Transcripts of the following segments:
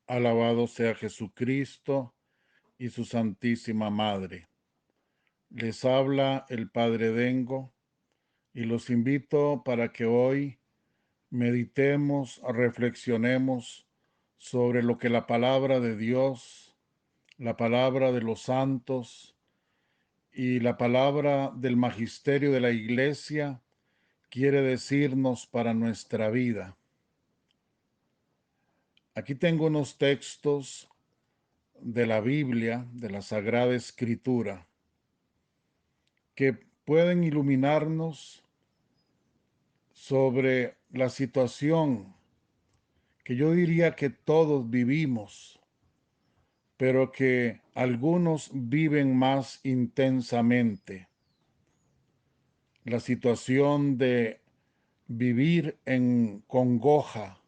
Alabado sea Jesucristo y su Santísima Madre. Les habla el Padre Dengo y los invito para que hoy meditemos, reflexionemos sobre lo que la palabra de Dios, la palabra de los santos y la palabra del magisterio de la Iglesia quiere decirnos para nuestra vida. Aquí tengo unos textos de la Biblia, de la Sagrada Escritura, que pueden iluminarnos sobre la situación que yo diría que todos vivimos, pero que algunos viven más intensamente. La situación de vivir en congoja,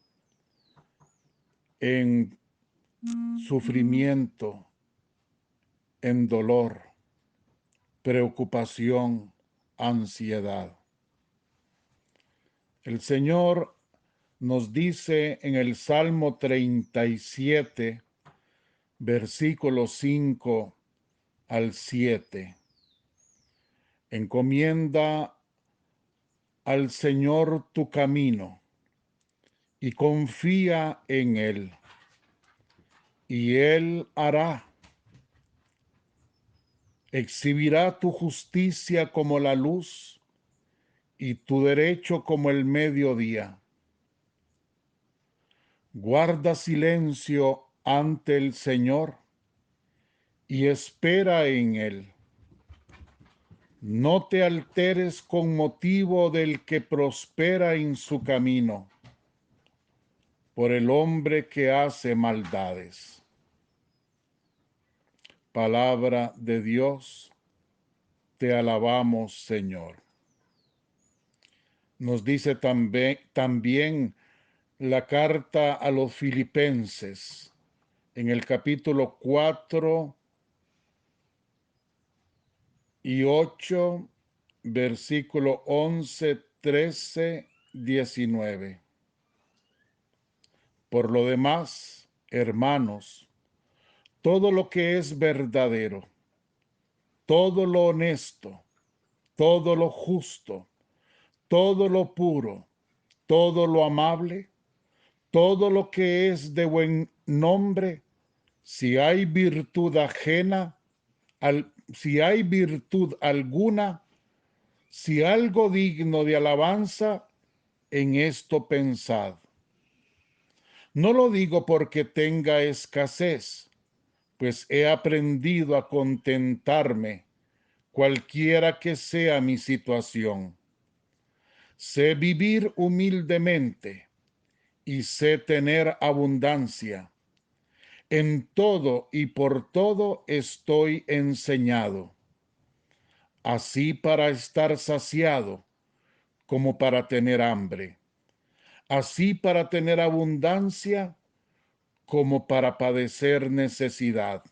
en sufrimiento, en dolor, preocupación, ansiedad. El Señor nos dice en el Salmo 37, versículos 5 al 7, encomienda al Señor tu camino y confía en Él, y Él hará. Exhibirá tu justicia como la luz y tu derecho como el mediodía. Guarda silencio ante el Señor y espera en Él. No te alteres con motivo del que prospera en su camino, por el hombre que hace maldades. Palabra de Dios, te alabamos, Señor. Nos dice también la carta a los Filipenses, en el capítulo 4 y 8, versículo 11, 13, 19. Por lo demás, hermanos, todo lo que es verdadero, todo lo honesto, todo lo justo, todo lo puro, todo lo amable, todo lo que es de buen nombre, si hay virtud ajena, si hay virtud alguna, si algo digno de alabanza, en esto pensad. No lo digo porque tenga escasez, pues he aprendido a contentarme, cualquiera que sea mi situación. Sé vivir humildemente y sé tener abundancia. En todo y por todo estoy enseñado, así para estar saciado como para tener hambre, así para tener abundancia como para padecer necesidad.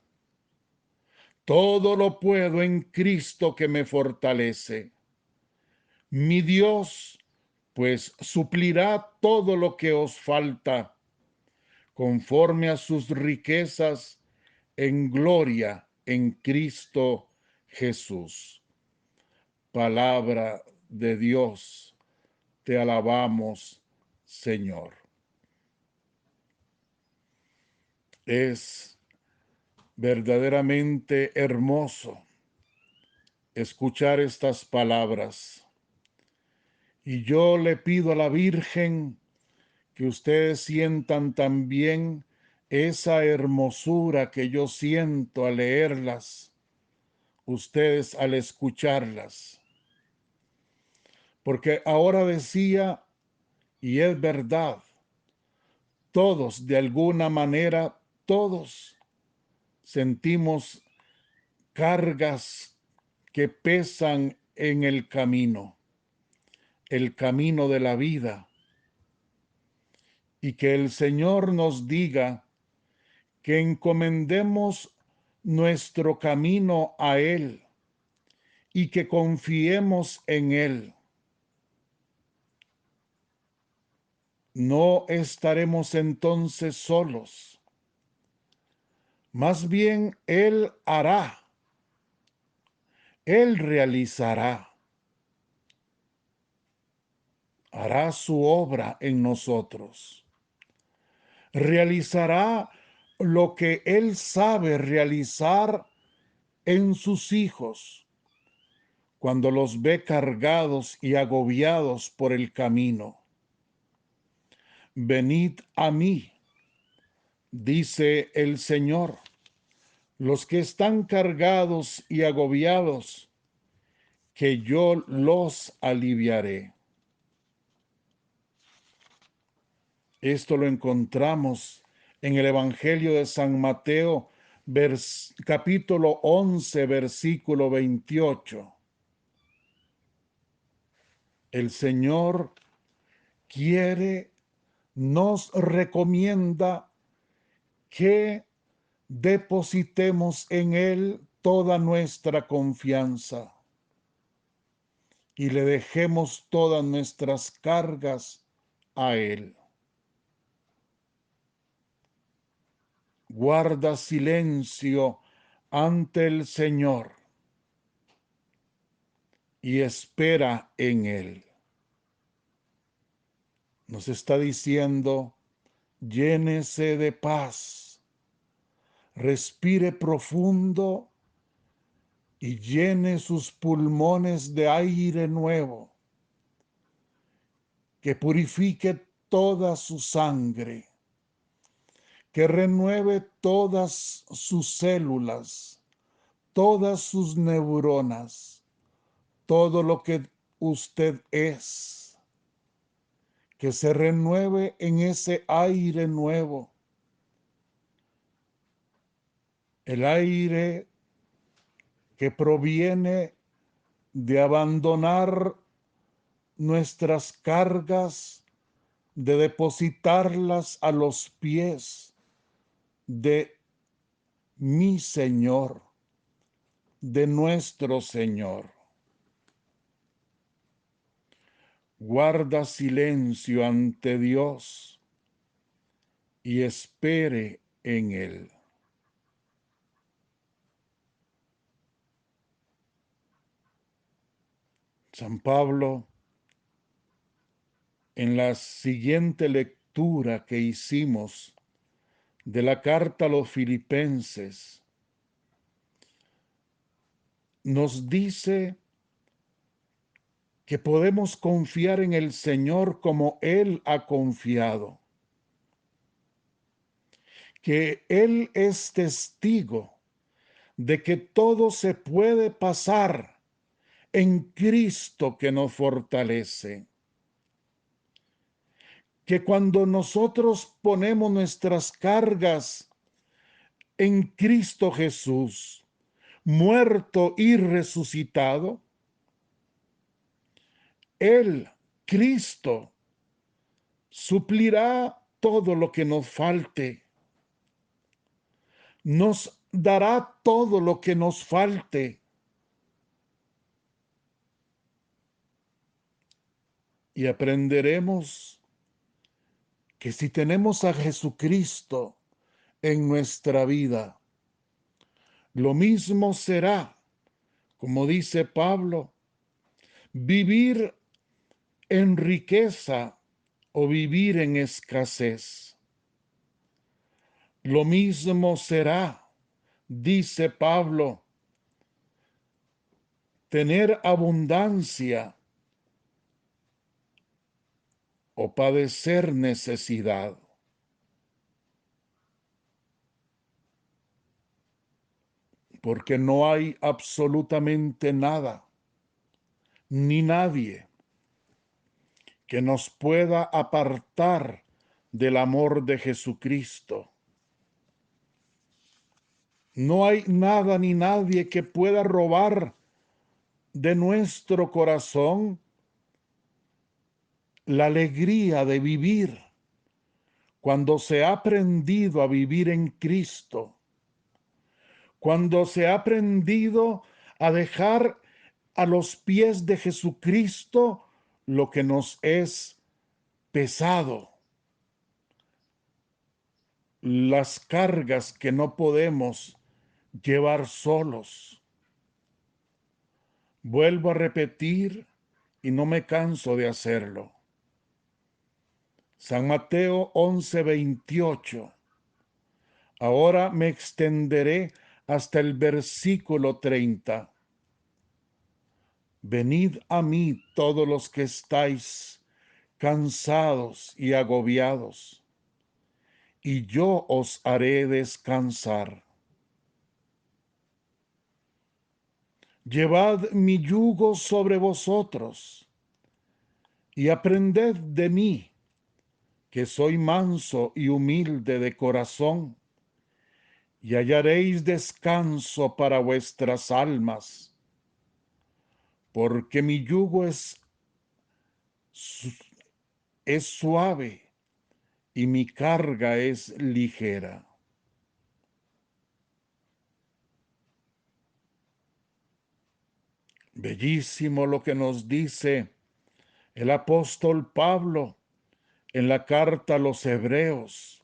Todo lo puedo en Cristo que me fortalece. Mi Dios, pues, suplirá todo lo que os falta, conforme a sus riquezas en gloria en Cristo Jesús. Palabra de Dios, te alabamos, Señor. Es verdaderamente hermoso escuchar estas palabras. Y yo le pido a la Virgen que ustedes sientan también esa hermosura que yo siento al leerlas, ustedes al escucharlas. Porque ahora decía, y es verdad, todos, de alguna manera, todos sentimos cargas que pesan en el camino de la vida. Y que el Señor nos diga que encomendemos nuestro camino a Él y que confiemos en Él. No estaremos entonces solos, Más bien Él hará, Él realizará, hará su obra en nosotros. Realizará lo que Él sabe realizar en sus hijos cuando los ve cargados y agobiados por el camino. Venid a mí, dice el Señor, los que están cargados y agobiados, que yo los aliviaré. Esto lo encontramos en el Evangelio de San Mateo, capítulo 11, versículo 28. El Señor quiere, nos recomienda que depositemos en Él toda nuestra confianza y le dejemos todas nuestras cargas a Él. Guarda silencio ante el Señor y espera en Él. Nos está diciendo, llénese de paz, respire profundo y llene sus pulmones de aire nuevo, que purifique toda su sangre, que renueve todas sus células, todas sus neuronas, todo lo que usted es, que se renueve en ese aire nuevo, el aire que proviene de abandonar nuestras cargas, de depositarlas a los pies de mi Señor, de nuestro Señor. Guarda silencio ante Dios y espere en Él. San Pablo, en la siguiente lectura que hicimos de la carta a los Filipenses, nos dice que podemos confiar en el Señor como Él ha confiado, que Él es testigo de que todo se puede pasar en Cristo que nos fortalece, que cuando nosotros ponemos nuestras cargas en Cristo Jesús, muerto y resucitado, Él, Cristo, suplirá todo lo que nos falte, nos dará todo lo que nos falte. Y aprenderemos que si tenemos a Jesucristo en nuestra vida, lo mismo será, como dice Pablo, vivir en riqueza o vivir en escasez. Lo mismo será, dice Pablo, tener abundancia o padecer necesidad. Porque no hay absolutamente nada, ni nadie que nos pueda apartar del amor de Jesucristo. No hay nada ni nadie que pueda robar de nuestro corazón la alegría de vivir cuando se ha aprendido a vivir en Cristo, cuando se ha aprendido a dejar a los pies de Jesucristo lo que nos es pesado. las cargas que no podemos llevar solos. Vuelvo a repetir y no me canso de hacerlo. San Mateo 11:28. Ahora me extenderé hasta el versículo 30. Venid a mí todos los que estáis cansados y agobiados, y yo os haré descansar. Llevad mi yugo sobre vosotros, y aprended de mí, que soy manso y humilde de corazón, y hallaréis descanso para vuestras almas, porque mi yugo es suave y mi carga es ligera. Bellísimo lo que nos dice el apóstol Pablo en la carta a los Hebreos,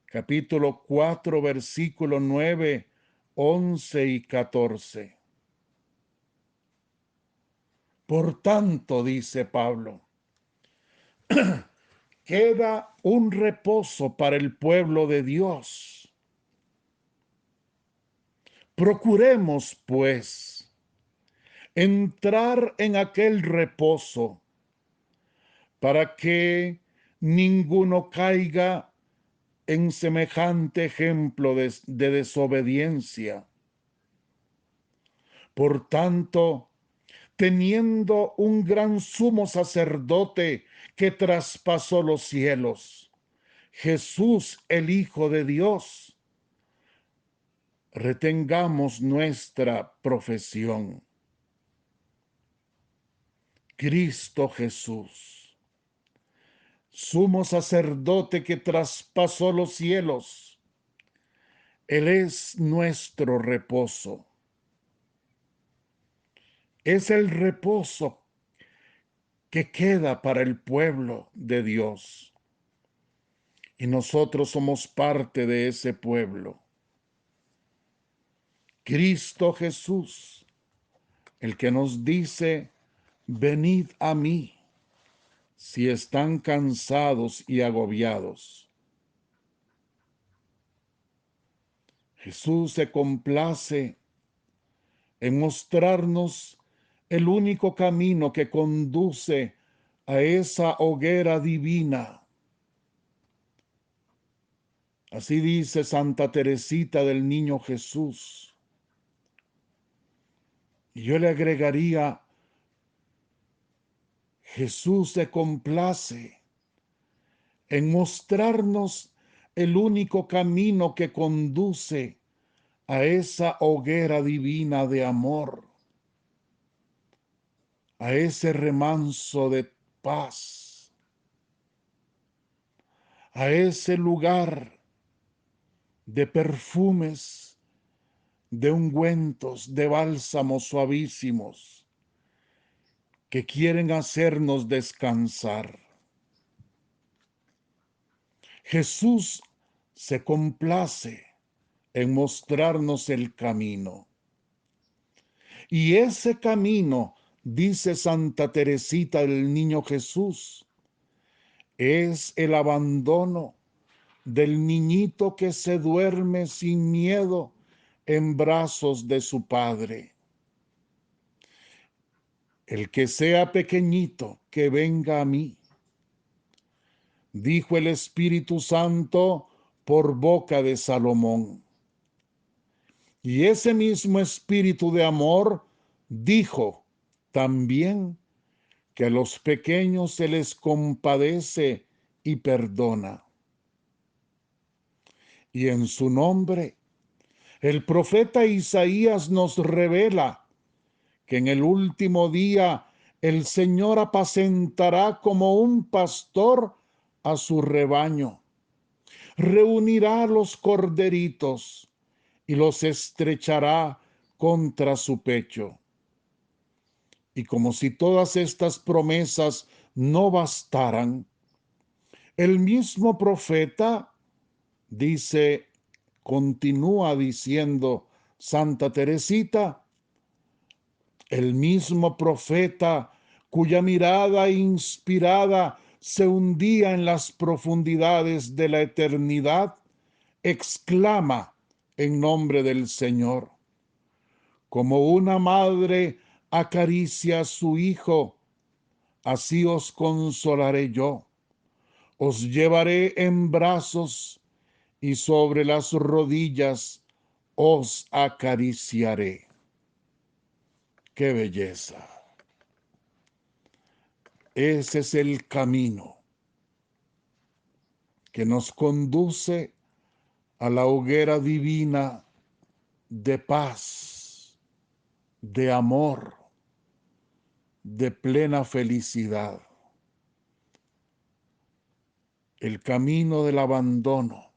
capítulo 4, versículo 9, 11 y 14. Por tanto, dice Pablo, queda un reposo para el pueblo de Dios. Procuremos, pues, entrar en aquel reposo para que ninguno caiga en semejante ejemplo de desobediencia. Por tanto, teniendo un gran sumo sacerdote que traspasó los cielos, Jesús el Hijo de Dios, retengamos nuestra profesión. Cristo Jesús, sumo sacerdote que traspasó los cielos, Él es nuestro reposo. Es el reposo que queda para el pueblo de Dios. Y nosotros somos parte de ese pueblo. Cristo Jesús, el que nos dice, venid a mí, si están cansados y agobiados. Jesús se complace en mostrarnos el único camino que conduce a esa hoguera divina. Así dice Santa Teresita del Niño Jesús. Y yo le agregaría, Jesús se complace en mostrarnos el único camino que conduce a esa hoguera divina de amor, a ese remanso de paz, a ese lugar de perfumes, de ungüentos, de bálsamos suavísimos que quieren hacernos descansar. Jesús se complace en mostrarnos el camino. Y ese camino, dice Santa Teresita del Niño Jesús, es el abandono del niñito que se duerme sin miedo en brazos de su padre. El que sea pequeñito, que venga a mí, dijo el Espíritu Santo por boca de Salomón. Y ese mismo espíritu de amor dijo también que a los pequeños se les compadece y perdona. Y en su nombre, el profeta Isaías nos revela que en el último día el Señor apacentará como un pastor a su rebaño. Reunirá los corderitos y los estrechará contra su pecho. Y como si todas estas promesas no bastaran, el mismo profeta Dice, continúa diciendo Santa Teresita, el mismo profeta cuya mirada inspirada se hundía en las profundidades de la eternidad, exclama en nombre del Señor. Como una madre acaricia a su hijo, así os consolaré yo. Os llevaré en brazos y sobre las rodillas os acariciaré. ¡Qué belleza! Ese es el camino que nos conduce a la hoguera divina de paz, de amor, de plena felicidad. El camino del abandono.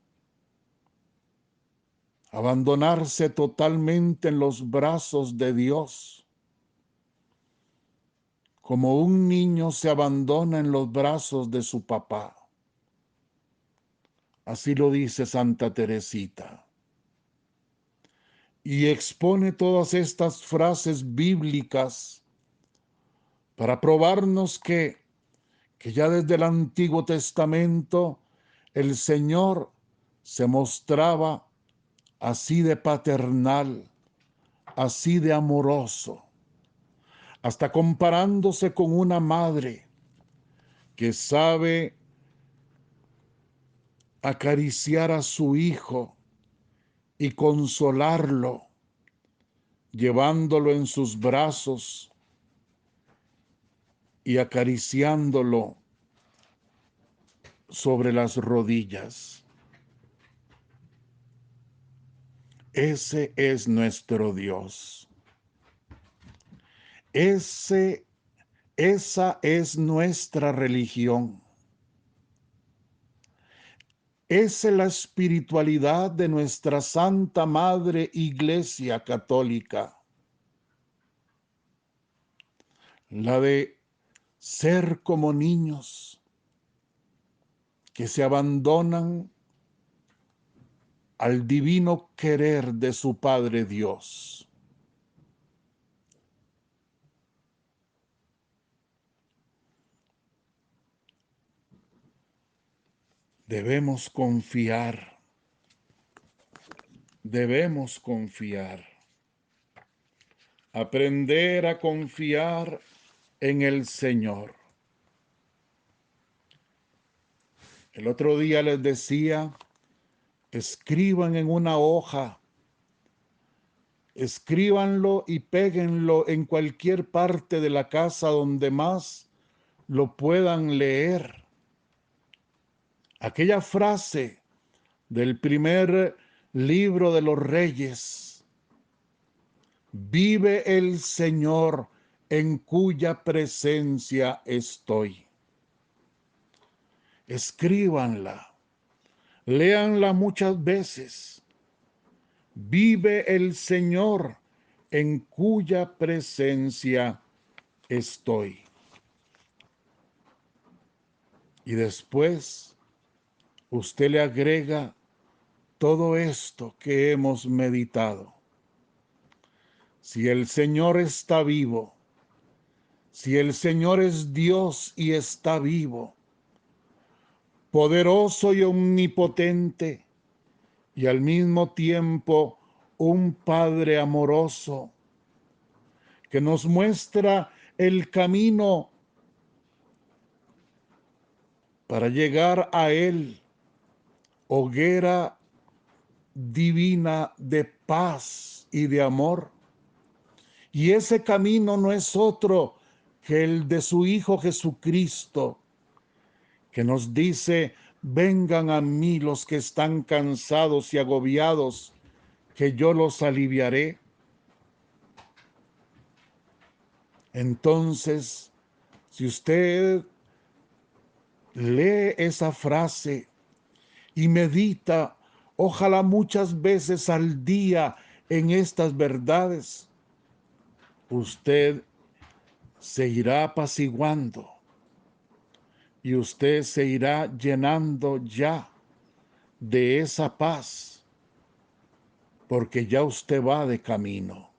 Abandonarse totalmente en los brazos de Dios, como un niño se abandona en los brazos de su papá. Así lo dice Santa Teresita. Y expone todas estas frases bíblicas para probarnos que ya desde el Antiguo Testamento el Señor se mostraba así de paternal, así de amoroso, hasta comparándose con una madre que sabe acariciar a su hijo y consolarlo, llevándolo en sus brazos y acariciándolo sobre las rodillas. Ese es nuestro Dios. Esa es nuestra religión. Esa es la espiritualidad de nuestra Santa Madre Iglesia Católica. La de ser como niños que se abandonan al divino querer de su Padre Dios. Debemos confiar, aprender a confiar en el Señor. El otro día les decía, escriban en una hoja, escríbanlo y péguenlo en cualquier parte de la casa donde más lo puedan leer. Aquella frase del primer libro de los Reyes: vive el Señor en cuya presencia estoy. Escríbanla, léanla muchas veces. Vive el Señor en cuya presencia estoy. Y después usted le agrega todo esto que hemos meditado. Si el Señor está vivo, si el Señor es Dios y está vivo, poderoso y omnipotente, y al mismo tiempo un Padre amoroso, que nos muestra el camino para llegar a Él, hoguera divina de paz y de amor. Y ese camino no es otro que el de su Hijo Jesucristo, que nos dice: vengan a mí los que están cansados y agobiados, que yo los aliviaré. Entonces, si usted lee esa frase y medita, ojalá muchas veces al día, en estas verdades, usted se irá apaciguando y usted se irá llenando ya de esa paz, porque ya usted va de camino.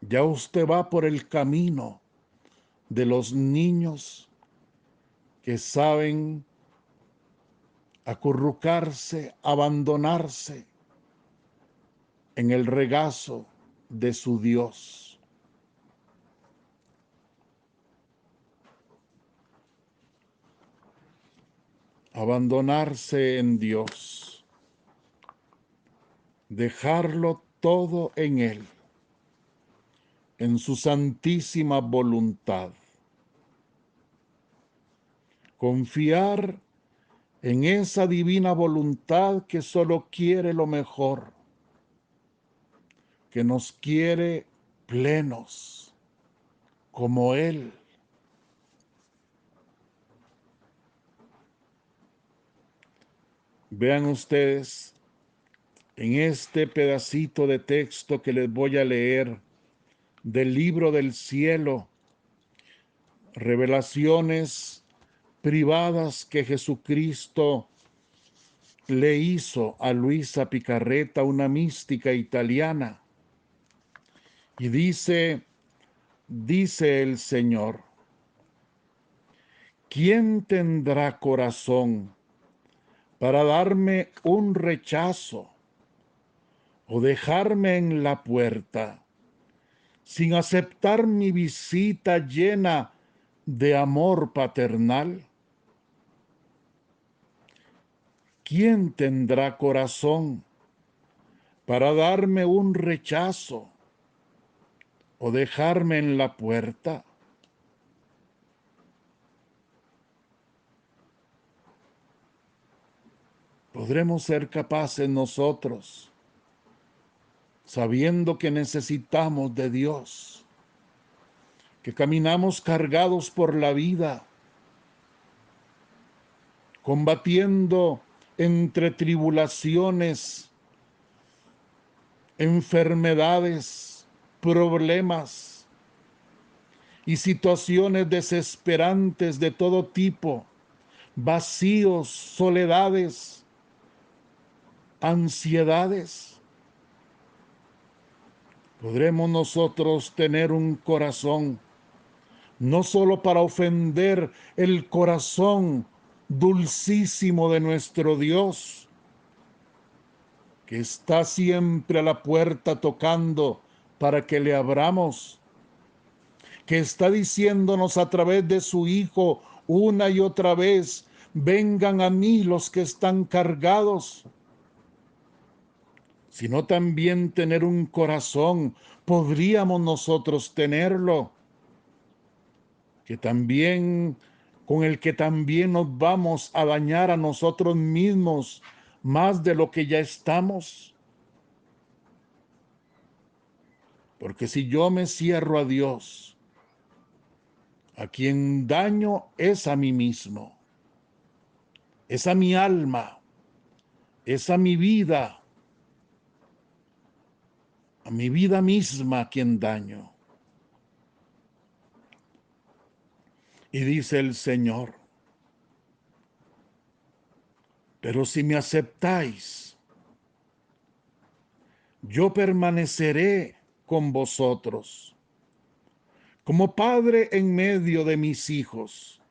Ya usted va por el camino de los niños que saben acurrucarse, abandonarse en el regazo de su Dios. Abandonarse en Dios. Dejarlo todo en Él, en su santísima voluntad. Confiar en esa divina voluntad que solo quiere lo mejor, que nos quiere plenos, como Él. Vean ustedes, en este pedacito de texto que les voy a leer del libro del cielo, revelaciones privadas que Jesucristo le hizo a Luisa Picarreta, una mística italiana. Y dice el Señor: ¿quién tendrá corazón para darme un rechazo o dejarme en la puerta sin aceptar mi visita llena de amor paternal? ¿Quién tendrá corazón para darme un rechazo o dejarme en la puerta? Podremos ser capaces nosotros, sabiendo que necesitamos de Dios, que caminamos cargados por la vida, combatiendo entre tribulaciones, enfermedades, problemas y situaciones desesperantes de todo tipo, vacíos, soledades, ansiedades. Podremos nosotros tener un corazón no solo para ofender el corazón dulcísimo de nuestro Dios, que está siempre a la puerta tocando para que le abramos, que está diciéndonos a través de su Hijo una y otra vez: vengan a mí los que están cargados, sino también tener un corazón, podríamos nosotros tenerlo, que también, con el que también nos vamos a dañar a nosotros mismos más de lo que ya estamos. Porque si yo me cierro a Dios, a quien daño es a mí mismo, es a mi alma, es a mi vida misma a quien daño. Y dice el Señor: pero si me aceptáis, yo permaneceré con vosotros, como padre en medio de mis hijos.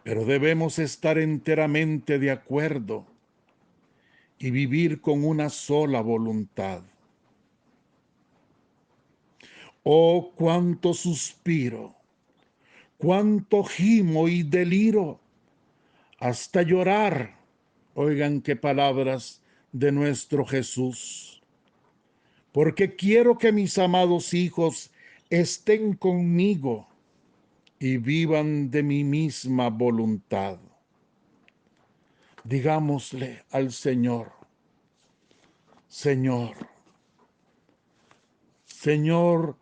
Pero debemos estar enteramente de acuerdo y vivir con una sola voluntad. Oh, cuánto suspiro, cuánto gimo y deliro, hasta llorar. Oigan qué palabras de nuestro Jesús. Porque quiero que mis amados hijos estén conmigo y vivan de mi misma voluntad. Digámosle al Señor: Señor, Señor,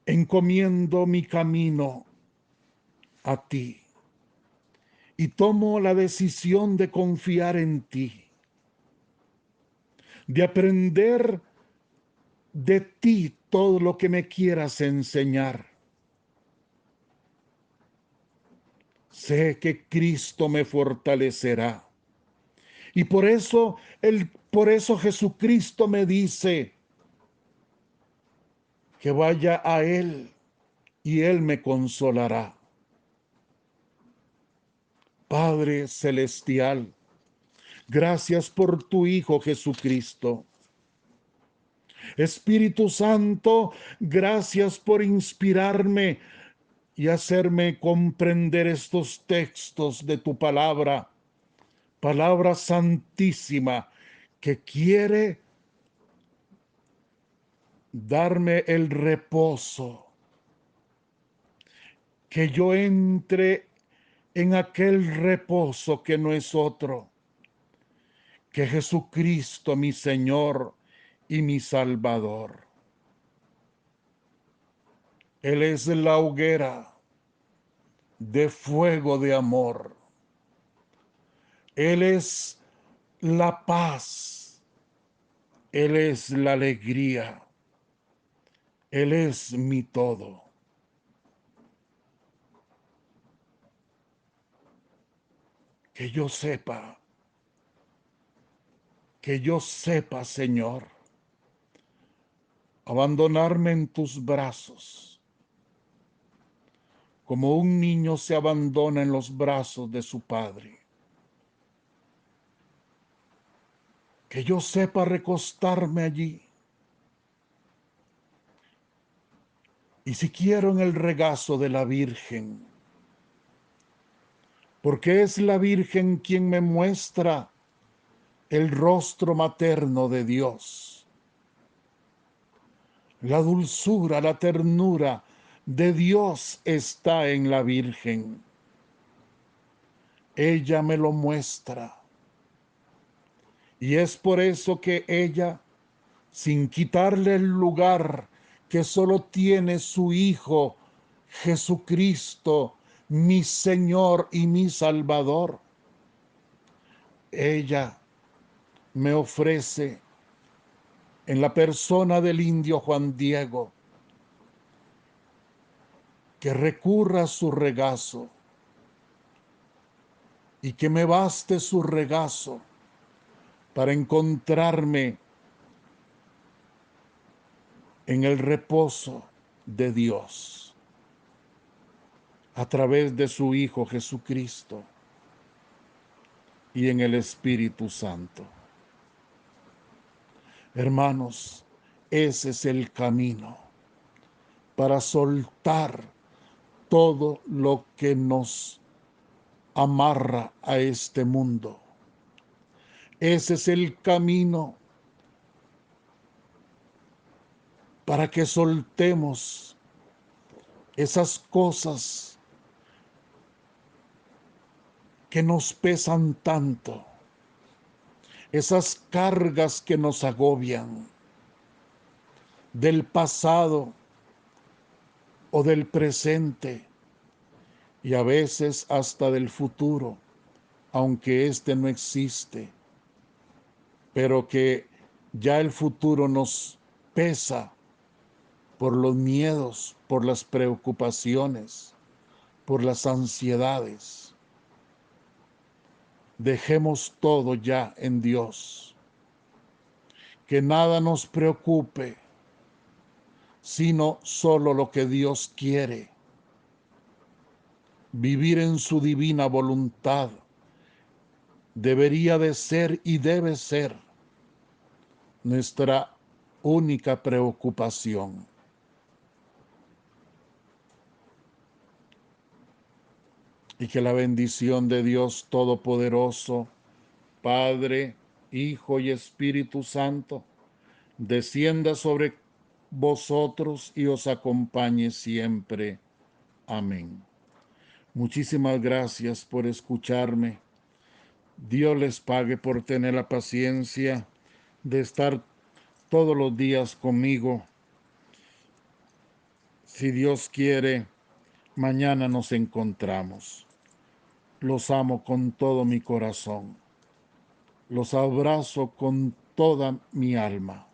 encomiendo mi camino a ti y tomo la decisión de confiar en ti, de aprender de ti todo lo que me quieras enseñar. Sé que Cristo me fortalecerá. Y por eso Jesucristo me dice que vaya a Él y Él me consolará. Padre celestial, gracias por tu Hijo Jesucristo. Espíritu Santo, gracias por inspirarme y hacerme comprender estos textos de tu palabra, palabra santísima, que quiere darme el reposo, que yo entre en aquel reposo que no es otro, que Jesucristo, mi Señor y mi Salvador. Él es la hoguera de fuego de amor. Él es la paz. Él es la alegría. Él es mi todo. Que yo sepa, Señor, abandonarme en tus brazos, como un niño se abandona en los brazos de su padre. Que yo sepa recostarme allí. Y si quiero en el regazo de la Virgen, porque es la Virgen quien me muestra el rostro materno de Dios. La dulzura, la ternura de Dios está en la Virgen. Ella me lo muestra. Y es por eso que ella, sin quitarle el lugar que solo tiene su Hijo Jesucristo, mi Señor y mi Salvador, ella me ofrece en la persona del indio Juan Diego que recurra a su regazo y que me baste su regazo para encontrarme en el reposo de Dios a través de su Hijo Jesucristo y en el Espíritu Santo. Hermanos, ese es el camino para soltar todo lo que nos amarra a este mundo. Ese es el camino para que soltemos esas cosas que nos pesan tanto, esas cargas que nos agobian del pasado o del presente y a veces hasta del futuro, aunque este no existe, pero que ya el futuro nos pesa por los miedos, por las preocupaciones, por las ansiedades. Dejemos todo ya en Dios. Que nada nos preocupe, sino solo lo que Dios quiere. Vivir en su divina voluntad debería de ser y debe ser nuestra única preocupación. Y que la bendición de Dios Todopoderoso, Padre, Hijo y Espíritu Santo, descienda sobre vosotros y os acompañe siempre. Amén. Muchísimas gracias por escucharme. Dios les pague por tener la paciencia de estar todos los días conmigo. Si Dios quiere, mañana nos encontramos. Los amo con todo mi corazón. Los abrazo con toda mi alma.